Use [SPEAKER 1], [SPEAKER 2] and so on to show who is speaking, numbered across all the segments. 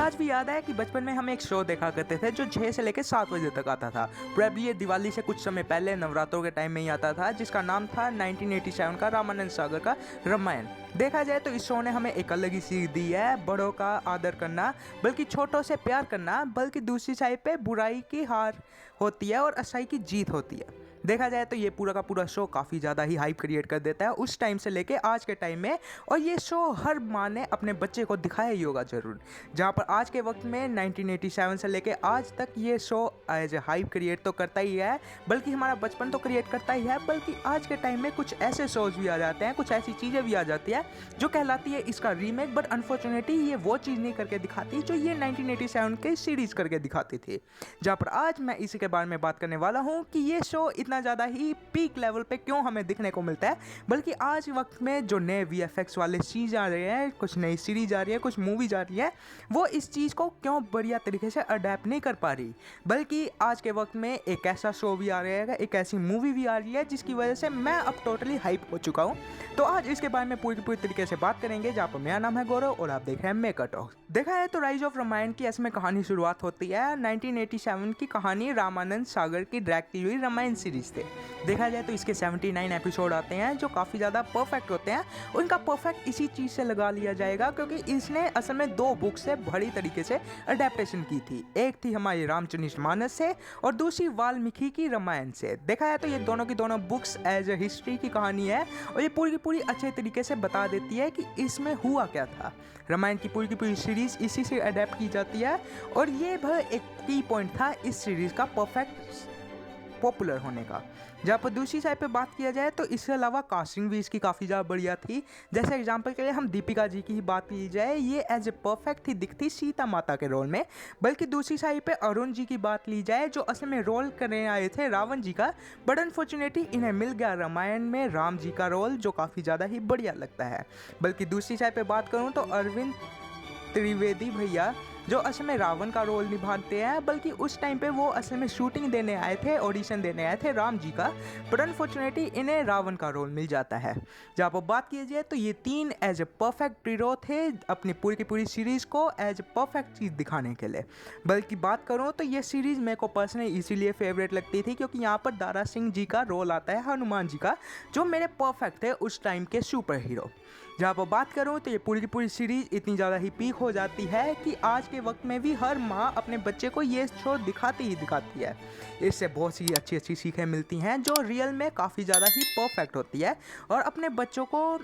[SPEAKER 1] आज भी याद है कि बचपन में हम एक शो देखा करते थे जो 6 से लेकर 7 बजे तक आता था। प्रोबेबली ये दिवाली से कुछ समय पहले नवरात्रों के टाइम में ही आता था, जिसका नाम था 1987 का रामानंद सागर का रामायण। देखा जाए तो इस शो ने हमें एक अलग ही सीख दी है, बड़ों का आदर करना, बल्कि छोटों से प्यार करना, बल्कि दूसरी साइड पे बुराई की हार होती है और अच्छाई की जीत होती है। देखा जाए तो ये पूरा का पूरा शो काफ़ी ज़्यादा ही हाइप क्रिएट कर देता है उस टाइम से लेके आज के टाइम में, और ये शो हर माँ ने अपने बच्चे को दिखाया ही होगा ज़रूर। जहाँ पर आज के वक्त में 1987 से लेके आज तक ये show as a hype create तो करता ही है, बल्कि हमारा बचपन तो क्रिएट करता ही है, बल्कि आज के टाइम में कुछ ऐसे शोज भी आ जाते हैं, कुछ ऐसी चीज़ें भी आ जाती है जो कहलाती है इसका रीमेक, बट अनफॉर्चुनेटली ये वो चीज़ नहीं करके दिखाती जो ये 1987 के सीरीज़ करके दिखाती थी। जहाँ पर आज मैं इसी के बारे में बात करने वाला हूँ कि ये शो इतना ज़्यादा ही पीक लेवल पे क्यों हमें दिखने को मिलता है, बल्कि आज वक्त में जो नए VFX वाले चीज़ आ रहे हैं, कुछ नई सीरीज आ रही है, कुछ मूवीज आ रही है, वो इस चीज़ को क्यों बढ़िया तरीके से अडेप्ट नहीं कर पा रही। बल्कि आज के वक्त में एक ऐसा शो भी आ रहा है, एक ऐसी मूवी भी आ रही है जिसकी वजह से मैं अब टोटली हाइप हो चुका हूँ। तो आज इसके बारे में पूरी तरीके से बात करेंगे, जहाँ पर मेरा नाम है गौरव और आप देख रहे हैं मेका टॉक। देखा है तो राइज ऑफ रामायण की इसमें कहानी शुरुआत होती है 1987 की कहानी रामानंद सागर की डायरेक्ट की हुई रामायण सीरीज से। देखा जाए तो इसके 79 एपिसोड आते हैं जो काफ़ी ज़्यादा परफेक्ट होते हैं। उनका परफेक्ट इसी चीज़ से लगा लिया जाएगा क्योंकि इसने असल में 2 बुक से बड़ी तरीके से अडेप्टेशन की थी। एक थी हमारी रामचरितमानस से और दूसरी वाल्मीकि की रामायण से। देखा जाए तो ये दोनों की दोनों बुक्स एज ए हिस्ट्री की कहानी है और ये पूरी की पूरी अच्छे तरीके से बता देती है कि इसमें हुआ क्या था। रामायण की पूरी सीरीज इसी से अडेप्ट की जाती है और ये भी एक की पॉइंट था इस सीरीज़ का परफेक्ट पॉपुलर होने का। जहाँ पर दूसरी साइड पे बात किया जाए तो इसके अलावा कास्टिंग भी इसकी काफ़ी ज़्यादा बढ़िया थी। जैसे एग्जांपल के लिए हम दीपिका जी की ही बात की जाए, ये एज ए परफेक्ट ही दिखती सीता माता के रोल में। बल्कि दूसरी साइड पे अरुण जी की बात ली जाए जो असल में रोल करने आए थे रावण जी का, बट अनफॉर्चुनेटली इन्हें मिल गया रामायण में राम जी का रोल जो काफ़ी ज़्यादा ही बढ़िया लगता है। बल्कि दूसरी साइड पर बात करूँ तो अरविंद त्रिवेदी भैया जो असल में रावण का रोल निभाते हैं, बल्कि उस टाइम पे वो असल में शूटिंग देने आए थे, ऑडिशन देने आए थे राम जी का, बट अनफॉर्चुनेटली इन्हें रावण का रोल मिल जाता है। जहाँ पर बात की जाए तो ये 3 एज ए परफेक्ट हीरो थे अपनी पूरी की पूरी सीरीज़ को एज ए परफेक्ट चीज़ दिखाने के लिए। बल्कि बात करूँ तो ये सीरीज़ मेरे को पर्सनली इसीलिए फेवरेट लगती थी क्योंकि यहाँ पर दारा सिंह जी का रोल आता है हनुमान जी का, जो मेरे परफेक्ट थे उस टाइम के सुपर हीरो। जहाँ पर बात करूँ तो ये पूरी की पूरी सीरीज़ इतनी ज़्यादा ही पीक हो जाती है कि आज के वक्त में भी हर माँ अपने बच्चे को ये शो दिखाती ही दिखाती है। इससे बहुत सी अच्छी सीखें मिलती हैं जो रियल में काफ़ी ज़्यादा ही परफेक्ट होती है और अपने बच्चों को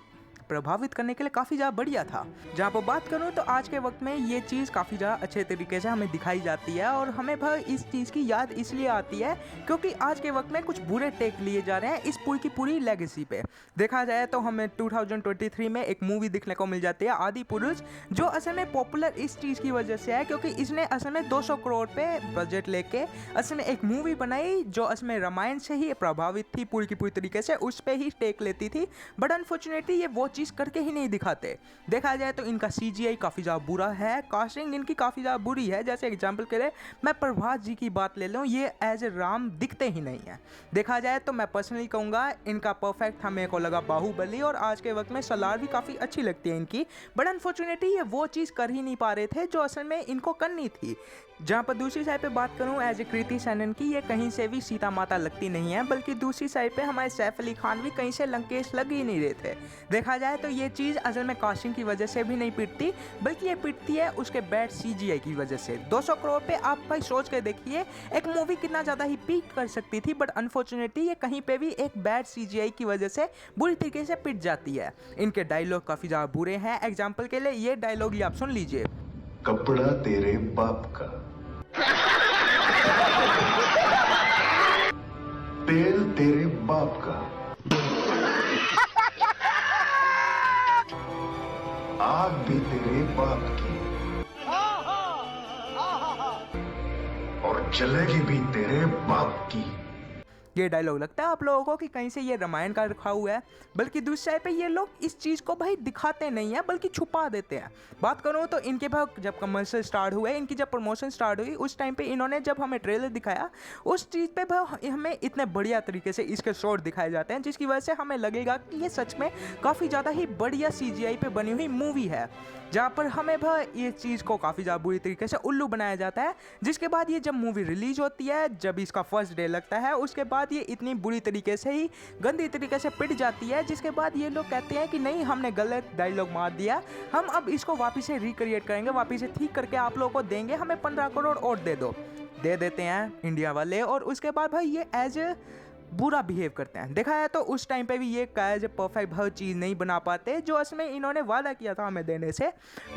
[SPEAKER 1] प्रभावित करने के लिए काफ़ी ज़्यादा बढ़िया था। जहाँ पर बात करूँ तो आज के वक्त में ये चीज़ काफ़ी ज़्यादा अच्छे तरीके से हमें दिखाई जाती है और हमें भाई इस चीज़ की याद इसलिए आती है क्योंकि आज के वक्त में कुछ बुरे टेक लिए जा रहे हैं इस पूरी की पूरी लेगेसी पे। देखा जाए तो हमें 2023 में एक मूवी देखने को मिल जाती है आदि पुरुष, जो असल में पॉपुलर इस चीज़ की वजह से है क्योंकि इसने असल में 200 करोड़ पे बजट लेके असल में एक मूवी बनाई जो असल में रामायण से ही प्रभावित थी पूरी की पूरी तरीके से, उस पर ही टेक लेती थी, बट अनफॉर्चुनेटली ये वो चीज़ करके ही नहीं दिखाते। देखा जाए तो इनका CGI काफ़ी ज़्यादा बुरा है, कास्टिंग इनकी काफ़ी ज़्यादा बुरी है। जैसे एग्जांपल के लिए मैं प्रभास जी की बात ले लूँ, ये एज ए राम दिखते ही नहीं है। देखा जाए तो मैं पर्सनली कहूँगा इनका परफेक्ट हमें को लगा बाहुबली, और आज के वक्त में सलार भी काफ़ी अच्छी लगती है इनकी, बट अनफॉर्चुनेटली ये वो चीज़ कर ही नहीं पा रहे थे जो असल में इनको करनी थी। जहाँ पर दूसरी साइड पे बात करूँ एज ए कृति सेनन की, ये कहीं से भी सीता माता लगती नहीं है, बल्कि दूसरी साइड पे हमारे सैफ अली खान भी कहीं से लंकेश लग ही नहीं रहे थे। देखा जाए तो ये चीज़ असल में कास्टिंग की वजह से भी नहीं पिटती, बल्कि ये पिटती है उसके बैड CGI की वजह से। 200 करोड़ पे आप भाई सोच के देखिए एक मूवी कितना ज़्यादा ही पीक कर सकती थी, बट अनफॉर्चुनेटली ये कहीं पे भी एक बैड CGI की वजह से बुरी तरीके से पिट जाती है। इनके डायलॉग काफ़ी ज़्यादा बुरे हैं। एग्जाम्पल के लिए ये डायलॉग ही आप सुन लीजिए।
[SPEAKER 2] कपड़ा तेरे बाप का, तेल तेरे बाप का, आग भी तेरे बाप की और जलेगी भी तेरे बाप की।
[SPEAKER 1] ये डायलॉग लगता है आप लोगों को कि कहीं से ये रामायण का रखा हुआ है, बल्कि दूसरी साइड पे ये लोग इस चीज़ को भाई दिखाते नहीं है बल्कि छुपा देते हैं। बात करूँ तो इनके भाई जब कमर्शियल स्टार्ट हुए, इनकी जब प्रमोशन स्टार्ट हुई, उस टाइम पे इन्होंने जब हमें ट्रेलर दिखाया उस चीज़ पे भाई हमें इतने बढ़िया तरीके से इसके शॉट दिखाए जाते हैं जिसकी वजह से हमें लगेगा कि ये सच में काफ़ी ज़्यादा ही बढ़िया CGI पे बनी हुई मूवी है, जहाँ पर हमें भाई ये चीज़ को काफ़ी ज़्यादा बुरी तरीके से उल्लू बनाया जाता है। जिसके बाद ये जब मूवी रिलीज होती है, जब इसका फर्स्ट डे लगता है, उसके बाद ये इतनी बुरी तरीके से ही गंदी तरीके से पिट जाती है, जिसके बाद ये लोग कहते हैं कि नहीं हमने गलत डायलॉग मार दिया, हम अब इसको वापस से रिक्रिएट करेंगे, वापस से ठीक करके आप लोगों को देंगे, हमें 15 करोड़ और दे देते हैं इंडिया वाले। और उसके बाद भाई ये एज बुरा बिहेव करते हैं। देखा है तो उस टाइम पे भी ये एज परफेक्ट भाव चीज़ नहीं बना पाते जो असमें इन्होंने वादा किया था हमें देने से,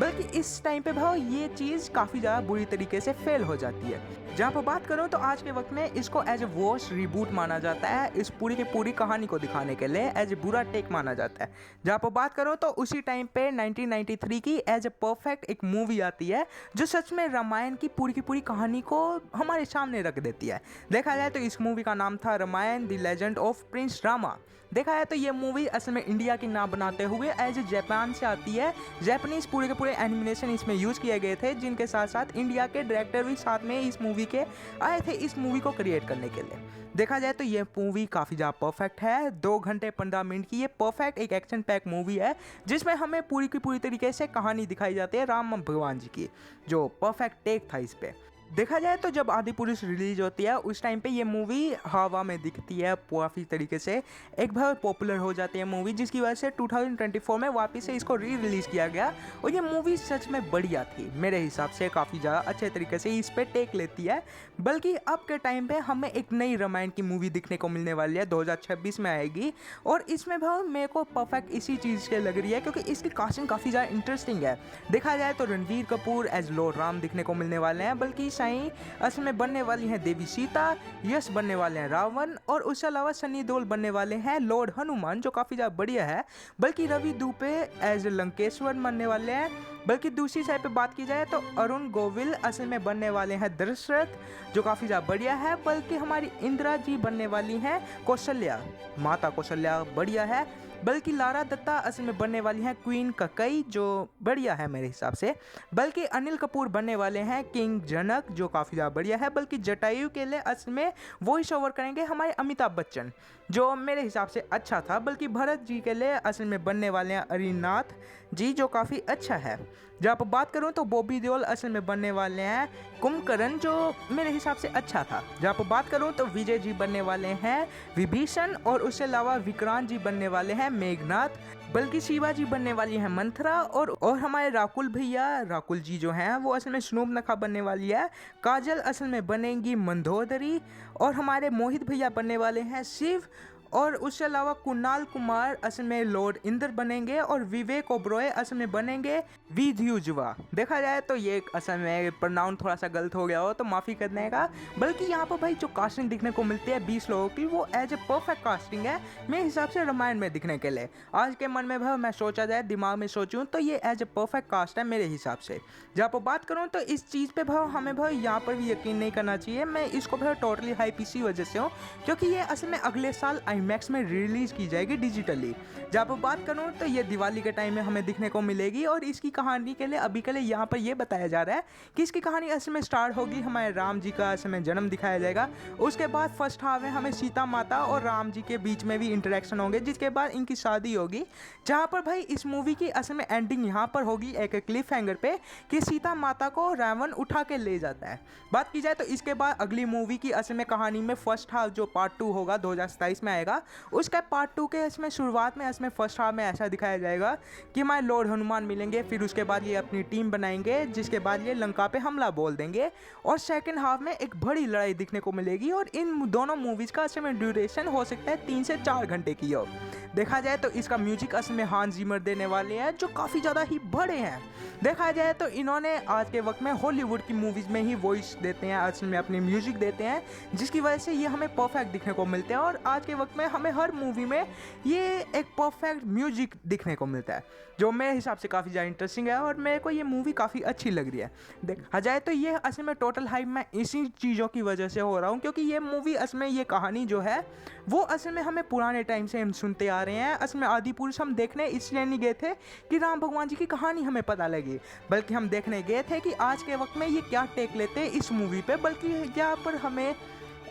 [SPEAKER 1] बल्कि इस टाइम पे भाव ये चीज़ काफ़ी ज़्यादा बुरी तरीके से फेल हो जाती है। जहाँ पर बात करूँ तो आज के वक्त में इसको एज ए वॉश रिबूट माना जाता है, इस पूरी की पूरी कहानी को दिखाने के लिए एज ए बुरा टेक माना जाता है। जहाँ पर बात करूँ तो उसी टाइम पे 1993 की एज ए परफेक्ट एक मूवी आती है जो सच में रामायण की पूरी कहानी को हमारे सामने रख देती है। देखा जाए तो इस मूवी का नाम था Ramayana the legend of prince Rama. देखा है तो ये मूवी असल में इंडिया की ना बनाते हुए एज ए जापान से आती है। जापानीज पूरे के पूरे एनिमेशन इसमें यूज़ किए गए थे, जिनके साथ साथ इंडिया के डायरेक्टर भी साथ में इस मूवी के आए थे इस मूवी को क्रिएट करने के लिए। देखा जाए तो ये मूवी काफ़ी ज़्यादा परफेक्ट है। 2 घंटे 15 मिनट की ये परफेक्ट एक एक्शन पैक मूवी है जिसमें हमें पूरी की पूरी तरीके से कहानी दिखाई जाती है राम भगवान जी की, जो परफेक्ट टेक था इस पर। देखा जाए तो जब आदि पुरुष रिलीज होती है उस टाइम पे ये मूवी हवा में दिखती है काफ़ी तरीके से, एक बहुत पॉपुलर हो जाती है मूवी, जिसकी वजह से 2024 में वापस से इसको रिलीज़ किया गया। और ये मूवी सच में बढ़िया थी मेरे हिसाब से, काफ़ी ज़्यादा अच्छे तरीके से इस पर टेक लेती है। बल्कि अब के टाइम पे हमें एक नई रामायण की मूवी दिखने को मिलने वाली है, 2026 में आएगी। और इसमें भाई मेरे को परफेक्ट इसी चीज़ के लग रही है क्योंकि इसकी कास्टिंग काफ़ी ज़्यादा इंटरेस्टिंग है। देखा जाए तो रणवीर कपूर एज लॉर्ड राम दिखने को मिलने वाले हैं, बल्कि साईं असल में बनने वाली हैं देवी सीता, यश बनने वाले हैं रावण, और उसके अलावा सनी देओल बनने वाले हैं लॉर्ड हनुमान, जो काफ़ी ज़्यादा बढ़िया है। बल्कि रवि दुबे एज लंकेश्वर बनने वाले हैं। बल्कि दूसरी साइड पे बात की जाए तो अरुण गोविल असल में बनने वाले हैं दशरथ, जो काफ़ी ज़्यादा बढ़िया है। बल्कि हमारी इंदिरा जी बनने वाली हैं कौशल्या, माता कौशल्या, बढ़िया है। बल्कि लारा दत्ता असल में बनने वाली हैं क्वीन ककई, जो बढ़िया है मेरे हिसाब से। बल्कि अनिल कपूर बनने वाले हैं किंग जनक, जो काफ़ी ज़्यादा बढ़िया है। बल्कि जटायु के लिए असल में वॉइस ओवर करेंगे हमारे अमिताभ बच्चन, जो मेरे हिसाब से अच्छा था। बल्कि भरत जी के लिए असल में बनने वाले हैं अरिनाथ जी, जो काफ़ी अच्छा है। जब बात करूं तो बॉबी देओल असल में बनने वाले हैं कुंभकर्ण, जो मेरे हिसाब से अच्छा था। जब बात करूं तो विजय जी बनने वाले हैं विभीषण, और उसके अलावा विक्रांत जी बनने वाले हैं मेघनाथ। बल्कि शिवाजी बनने वाली है मंथरा, और हमारे राकुल जी जो हैं वो असल में स्नूपनखा बनने वाली है। काजल असल में बनेंगी मंदोदरी, और हमारे मोहित भैया बनने वाले हैं शिव, और उसके अलावा कुणाल कुमार असल में लॉर्ड इंद्र बनेंगे, और विवेक ओबरॉय असल में बनेंगे विद्युजुवा। देखा जाए तो ये असल में प्रोनाउन थोड़ा सा गलत हो गया हो तो माफ़ी करने का। बल्कि यहाँ पर भाई जो कास्टिंग दिखने को मिलती है 20 लोगों की, वो एज ए परफेक्ट कास्टिंग है मेरे हिसाब से रामायण में दिखने के लिए। आज के मन में भाई मैं सोचा जाए, दिमाग में सोचूं तो ये एज ए परफेक्ट कास्ट है मेरे हिसाब से। जहाँ पर बात करूँ तो इस चीज़ पर भाई हमें भाई यहाँ पर भी यकीन नहीं करना चाहिए। मैं इसको भाई टोटली हाइप इसी वजह से हूँ क्योंकि ये असल में अगले साल IMAX में रिलीज़ की जाएगी डिजिटली। जहाँ पर बात करूँ तो ये दिवाली के टाइम में हमें दिखने को मिलेगी। और इसकी कहानी के लिए अभी के लिए यहाँ पर ये बताया जा रहा है कि इसकी कहानी असल में स्टार्ट होगी, हमारे राम जी का असल में जन्म दिखाया जाएगा। उसके बाद फर्स्ट हाफ में हमें सीता माता और राम जी के बीच में भी इंटरेक्शन होंगे, जिसके बाद इनकी शादी होगी। जहाँ पर भाई इस मूवी की असल में एंडिंग यहाँ पर होगी एक क्लिफ हैंगर पे कि सीता माता को रावण उठा के ले जाता है। बात की जाए तो इसके बाद अगली मूवी की असल में कहानी में फर्स्ट हाफ जो पार्ट 2 होगा 2027 में आएगा, उसका पार्ट 2 के इसमें शुरुआत में इसमें फर्स्ट हाफ में ऐसा दिखाया जाएगा कि हमारे लॉर्ड हनुमान मिलेंगे, फिर उसके बाद ये अपनी टीम बनाएंगे, जिसके बाद ये लंका पे हमला बोल देंगे, और सेकंड हाफ में एक बड़ी लड़ाई दिखने को मिलेगी। और इन दोनों मूवीज़ का असल में ड्यूरेशन हो सकता है 3 से 4 घंटे की हो। देखा जाए तो इसका म्यूजिक असल में हांस जिमर देने वाले हैं, जो काफ़ी ज़्यादा ही बड़े हैं। देखा जाए तो इन्होंने आज के वक्त में हॉलीवुड की मूवीज़ में ही वॉइस देते हैं, असल में अपनी म्यूजिक देते हैं, जिसकी वजह से ये हमें परफेक्ट दिखने को मिलते हैं। और आज के वक्त में हमें हर मूवी में ये एक परफेक्ट म्यूजिक दिखने को मिलता है, जो मेरे हिसाब से काफ़ी ज़्यादा इंटरेस्टिंग इंटरेस्टिंग है और मेरे को ये मूवी काफ़ी अच्छी लग रही है। देखा जाए तो ये असल में टोटल हाइप मैं इसी चीज़ों की वजह से हो रहा हूँ, क्योंकि ये मूवी असल में ये कहानी जो है वो असल में हमें पुराने टाइम से हम सुनते आ रहे हैं। असल में आदि पुरुष हम देखने इसलिए नहीं गए थे कि राम भगवान जी की कहानी हमें पता लगी, बल्कि हम देखने गए थे कि आज के वक्त में ये क्या टेक लेते हैं इस मूवी पे, बल्कि यहाँ पर हमें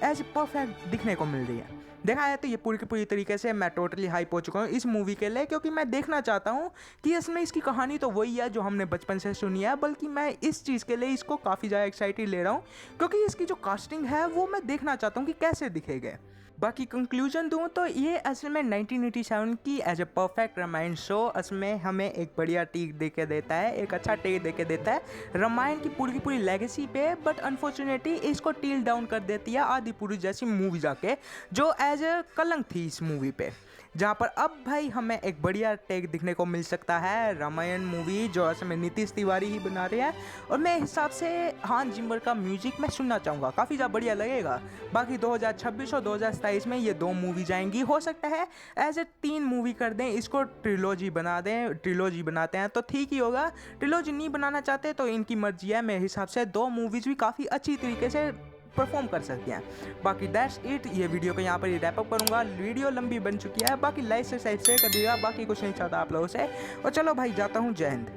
[SPEAKER 1] एज परफेक्ट दिखने को मिल रही है। देखा जाए तो ये पूरी की पूरी तरीके से मैं टोटली हाइप हो चुका हूँ इस मूवी के लिए, क्योंकि मैं देखना चाहता हूँ कि इसमें इसकी कहानी तो वही है जो हमने बचपन से सुनी है, बल्कि मैं इस चीज़ के लिए इसको काफ़ी ज़्यादा एक्साइटेड ले रहा हूँ, क्योंकि इसकी जो कास्टिंग है वो मैं देखना चाहता हूँ कि कैसे दिखेगा। बाकी कंक्लूजन दूँ तो ये असल में 1987 की as a perfect Ramayana show असल में हमें एक बढ़िया टेक दे के देता है, एक अच्छा टेक दे के देता है रामायण की पूरी लेगेसी पे, बट अनफॉर्चुनेटली इसको टील डाउन कर देती है आदि पुरुष जैसी मूवी जाके, जो एज ए कलंक थी इस मूवी पे, जहाँ पर अब भाई हमें एक बढ़िया टेक दिखने को मिल सकता है रामायण मूवी जो असल में नीतीश तिवारी ही बना रहे हैं। और मेरे हिसाब से हांस जिमर का म्यूजिक मैं सुनना चाहूँगा, काफ़ी ज़्यादा बढ़िया लगेगा। बाकी 2026 और 2027 में ये 2 मूवी जाएंगी, हो सकता है एज ए 3 मूवी कर दें, इसको ट्रिलॉजी बना दें, ट्रिलॉजी बनाते हैं तो ठीक ही होगा। ट्रिलॉजी नहीं बनाना चाहते तो इनकी मर्जी है, मेरे हिसाब से 2 मूवीज़ भी काफ़ी अच्छी तरीके से परफॉर्म कर सकते हैं। बाकी दैट्स इट, ये वीडियो को यहाँ पर ही रैप अप करूँगा, वीडियो लंबी बन चुकी है, बाकी लाइक से सब्सक्राइब कर दीजिएगा, बाकी कुछ नहीं चाहता आप लोगों से। और चलो भाई जाता हूँ, जय हिंद।